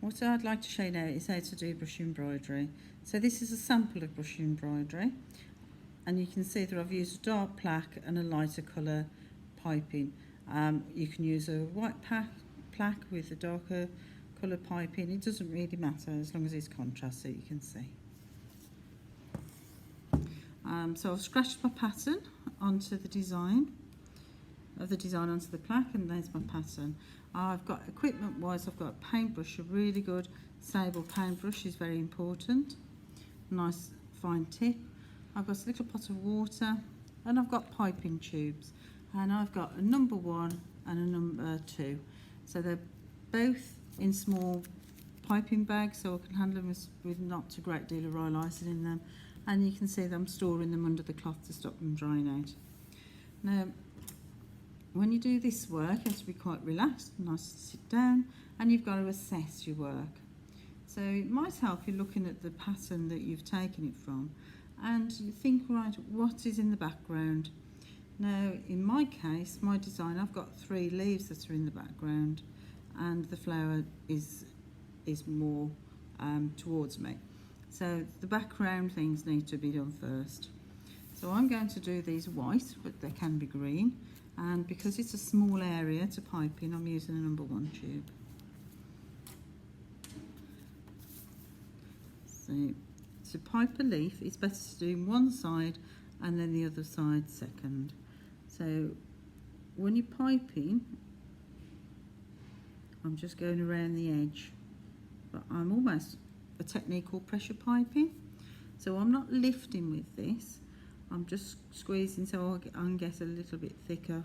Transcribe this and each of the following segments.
What I'd like to show you now is how to do brush embroidery. So this is a sample of brush embroidery, and you can see that I've used a dark plaque and a lighter colour piping. You can use a white plaque with a darker colour piping. It doesn't really matter as long as it's contrast, so you can see. So I've scratched my pattern onto the design onto the plaque, and there's my pattern. I've got equipment wise, I've got a paintbrush, a really good sable paintbrush is very important, nice fine tip. I've got a little pot of water, and I've got piping tubes, and I've got a number 1 and a number 2, so they're both in small piping bags, so I can handle them with not a great deal of royal icing in them. And you can see that I'm storing them under the cloth to stop them drying out. Now, when you do this work, you have to be quite relaxed, nice to sit down, and you've got to assess your work. So it might help you looking at the pattern that you've taken it from, and you think, right, what is in the background? Now, in my case, my design, I've got 3 leaves that are in the background, and the flower is more towards me. So the background things need to be done first. So I'm going to do these white, but they can be green. And because it's a small area to pipe in, I'm using a number 1 tube. So to pipe a leaf, it's better to do one side and then the other side second. So when you're piping, I'm just going around the edge, but I'm almost a technique called pressure piping. So I'm not lifting with this, I'm just squeezing so I can get a little bit thicker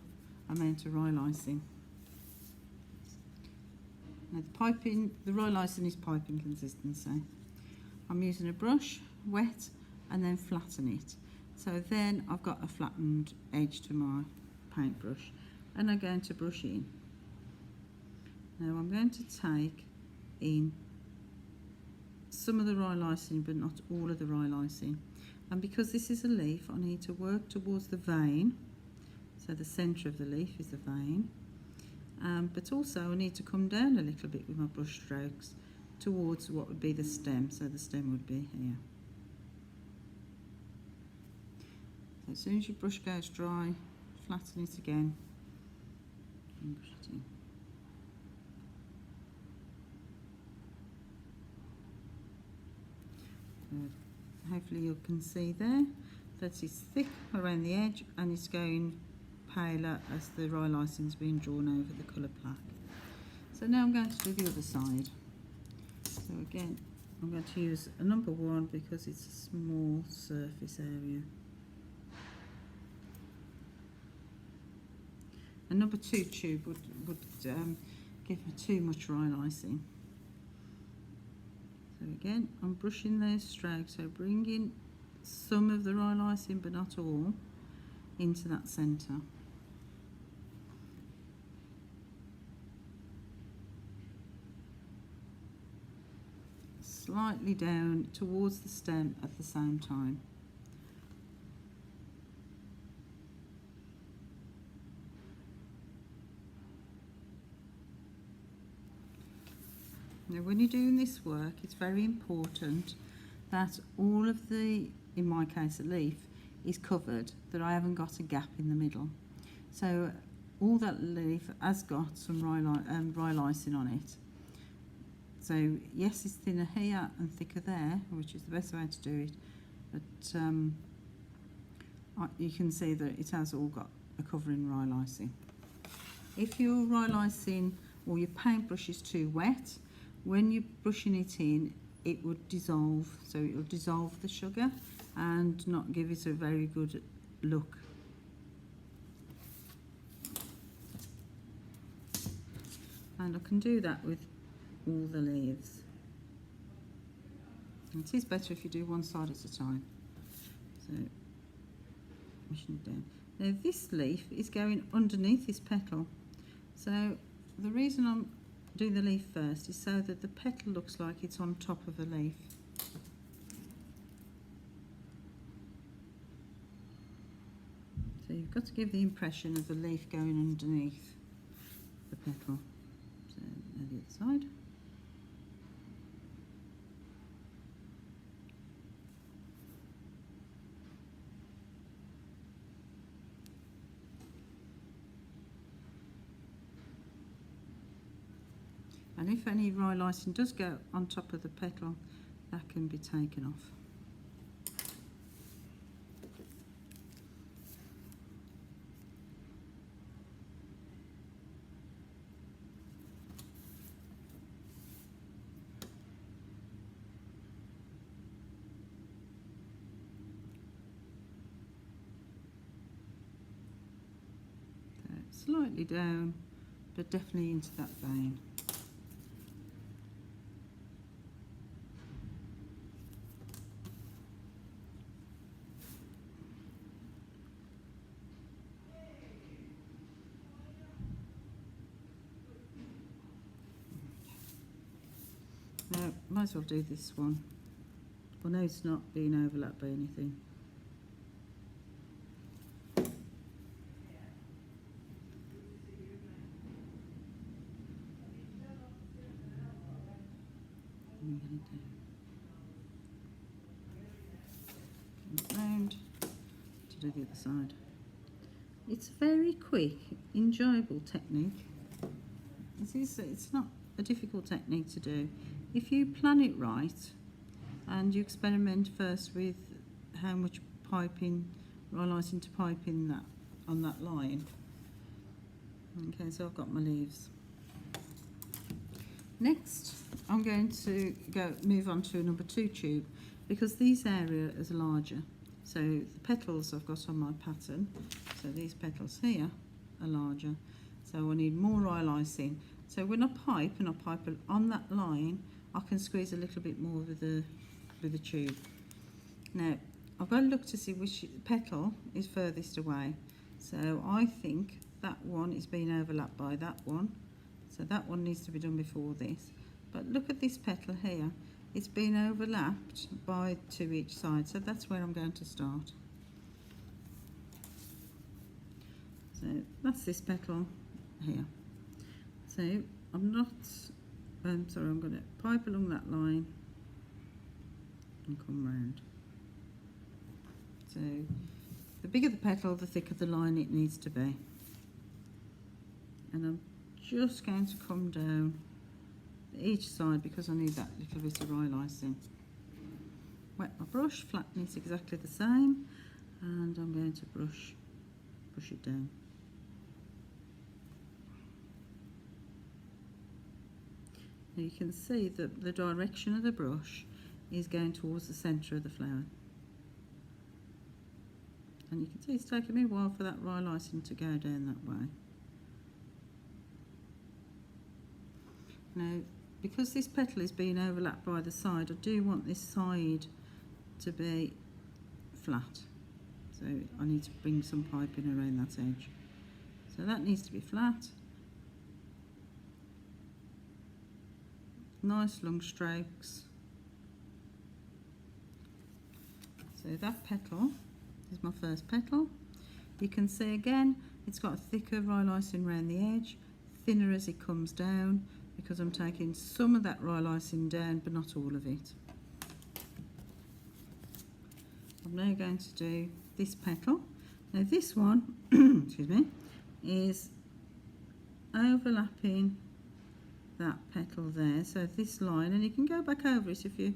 amount of royal icing. Now the royal icing is piping consistency. I'm using a brush, wet, and then flatten it. So then I've got a flattened edge to my paintbrush, and I'm going to brush in. Now I'm going to take in some of the royal icing, but not all of the royal icing. And because this is a leaf, I need to work towards the vein. So the centre of the leaf is the vein. But also I need to come down a little bit with my brush strokes towards what would be the stem. So the stem would be here. So as soon as your brush goes dry, flatten it again and brush it in. Good. Hopefully you can see there that it's thick around the edge and it's going paler as the royal icing is being drawn over the colour plaque. So now I'm going to do the other side. So again, I'm going to use a number 1 because it's a small surface area. A number 2 tube would give me too much royal icing. So again, I'm brushing those strokes, so bringing some of the royal icing, but not all, into that centre. Slightly down towards the stem at the same time. Now when you're doing this work, it's very important that all of the, in my case a leaf, is covered, that I haven't got a gap in the middle. So all that leaf has got some royal icing on it. So yes, it's thinner here and thicker there, which is the best way to do it, but you can see that it has all got a covering royal icing. If your royal icing or your paintbrush is too wet, when you're brushing it in, it would dissolve, so it will dissolve the sugar and not give it a very good look. And I can do that with all the leaves. And it is better if you do one side at a time. So, pushing it down. Now this leaf is going underneath this petal. So the reason I'm doing the leaf first is so that the petal looks like it's on top of the leaf. So you've got to give the impression of the leaf going underneath the petal. So now the other side. And if any royal icing does go on top of the petal, that can be taken off. Slightly down, but definitely into that vein. Now, might as well do this one. I know it's not being overlapped by anything. Round to do the other side. It's a very quick, enjoyable technique. It's not a difficult technique to do. If you plan it right and you experiment first with how much piping, royal icing to pipe in that on that line. Okay, so I've got my leaves. Next, I'm going to move on to a number 2 tube because these areas are larger. So the petals I've got on my pattern, so these petals here are larger. So I need more royal icing. So when I pipe on that line, I can squeeze a little bit more with the tube. Now, I've got to look to see which petal is furthest away. So I think that one is being overlapped by that one. So that one needs to be done before this. But look at this petal here. It's been overlapped by 2 each side. So that's where I'm going to start. So that's this petal here. So I'm not, I'm going to pipe along that line and come round. So the bigger the petal, the thicker the line it needs to be. And I'm just going to come down each side because I need that little bit of royal icing. Wet my brush, flatten it exactly the same, and I'm going to brush it down. Now you can see that the direction of the brush is going towards the centre of the flower. And you can see it's taken me a while for that royal icing to go down that way. Now, because this petal is being overlapped by the side, I do want this side to be flat. So I need to bring some piping around that edge. So that needs to be flat. Nice long strokes. So that petal is my first petal. You can see again, it's got a thicker royal icing around the edge, thinner as it comes down, because I'm taking some of that royal icing down, but not all of it. I'm now going to do this petal. Now this one, excuse me, is overlapping that petal there. So this line, and you can go back over it if you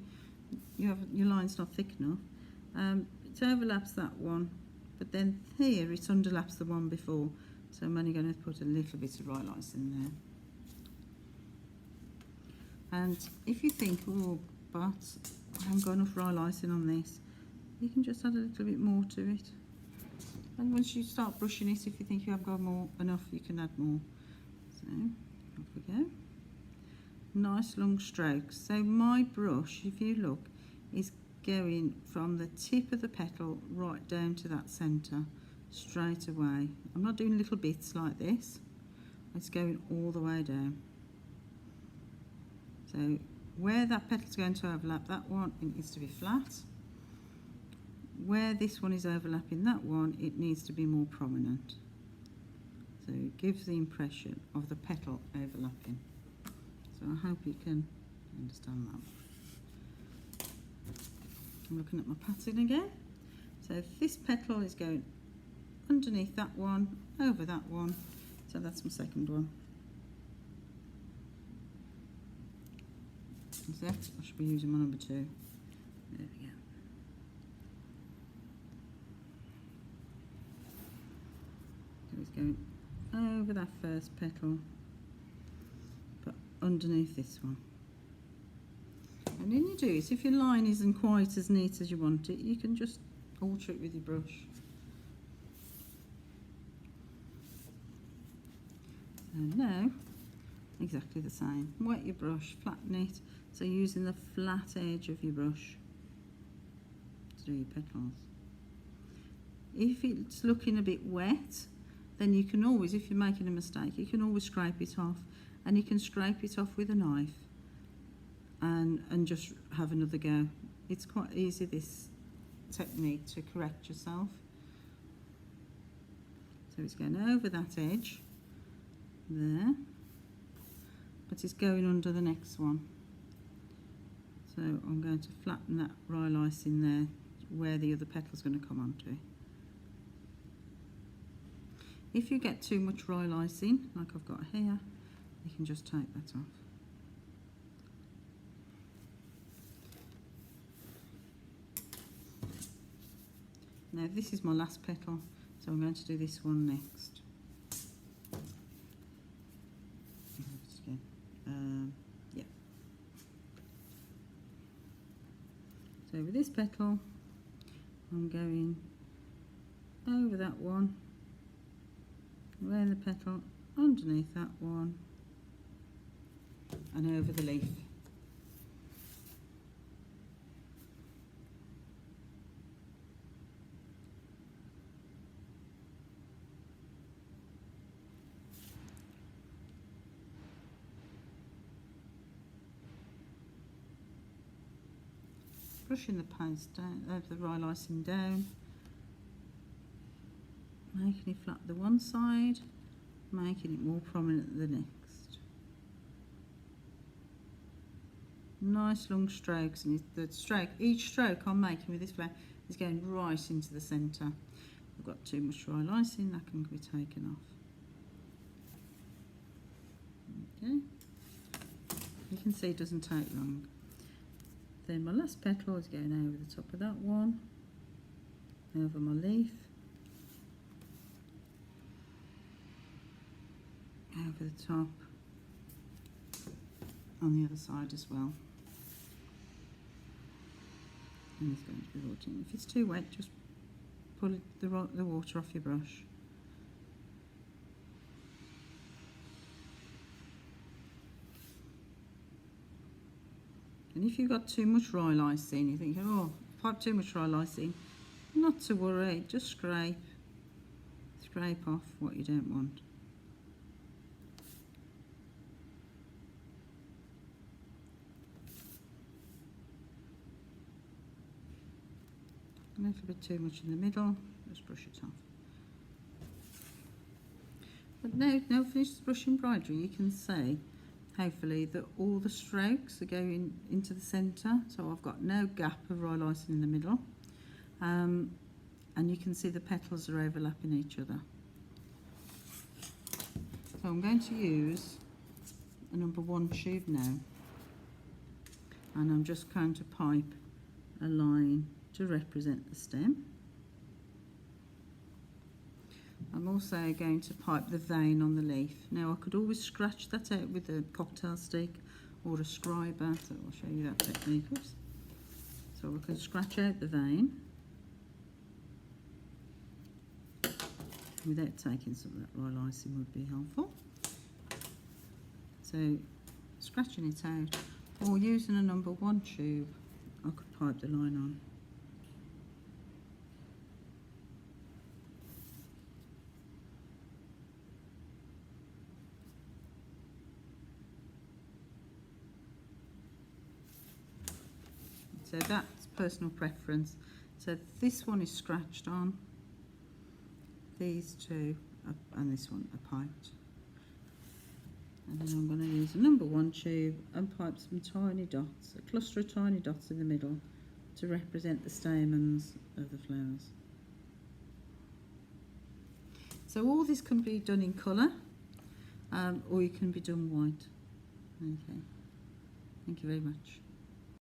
have your line's not thick enough. It overlaps that one, but then here it underlaps the one before. So I'm only going to put a little bit of royal icing there. And if you think, oh, but I haven't got enough royal icing on this, you can just add a little bit more to it. And once you start brushing it, if you think you have got enough, you can add more. So, off we go. Nice long strokes. So my brush, if you look, is going from the tip of the petal right down to that centre, straight away. I'm not doing little bits like this. It's going all the way down. So where that petal's going to overlap that one, it needs to be flat. Where this one is overlapping that one, it needs to be more prominent. So it gives the impression of the petal overlapping. So I hope you can understand that. I'm looking at my pattern again. So this petal is going underneath that one, over that one. So that's my second one. So I should be using my number 2. There we go. So it's going over that first petal, but underneath this one. And then you do is, if your line isn't quite as neat as you want it, you can just alter it with your brush. So now, exactly the same. Wet your brush, flatten it, so using the flat edge of your brush to do your petals. If it's looking a bit wet, then you can always, if you're making a mistake, you can always scrape it off, and you can scrape it off with a knife and just have another go. It's quite easy, this technique, to correct yourself. So it's going over that edge there, but it's going under the next one. So I'm going to flatten that royal icing there where the other petal's going to come onto. If you get too much royal icing, like I've got here, you can just take that off. Now this is my last petal, so I'm going to do this one next. Yeah. So with this petal, I'm going over that one, wearing the petal underneath that one, and over the leaf. Brushing the paste down, the royal icing down, making it flat the one side, making it more prominent the next. Nice long strokes, and each stroke I'm making with this flower is going right into the centre. I've got too much royal icing, that can be taken off. Okay, you can see it doesn't take long. Then my last petal is going over the top of that one, over my leaf, over the top, on the other side as well. And it's going to be watering. If it's too wet, just pull the water off your brush. And if you've got too much royal icing, you think, oh, if I've too much royal icing, not to worry, just scrape off what you don't want. A little bit too much in the middle, just brush it off. But now finish the brush embroidery, you can see hopefully that all the strokes are going into the centre, so I've got no gap of royal icing in the middle, and you can see the petals are overlapping each other. So I'm going to use a number 1 tube now, and I'm just going to pipe a line to represent the stem. I'm also going to pipe the vein on the leaf. Now I could always scratch that out with a cocktail stick or a scriber, so I'll show you that technique. Oops. So we can scratch out the vein without taking some of that royal icing would be helpful. So scratching it out, or using a number 1 tube, I could pipe the line on. So that's personal preference. So this one is scratched on, these two and this one are piped. And then I'm going to use a number 1 tube and pipe some tiny dots, a cluster of tiny dots in the middle to represent the stamens of the flowers. So all this can be done in colour, or you can be done white. Okay. Thank you very much.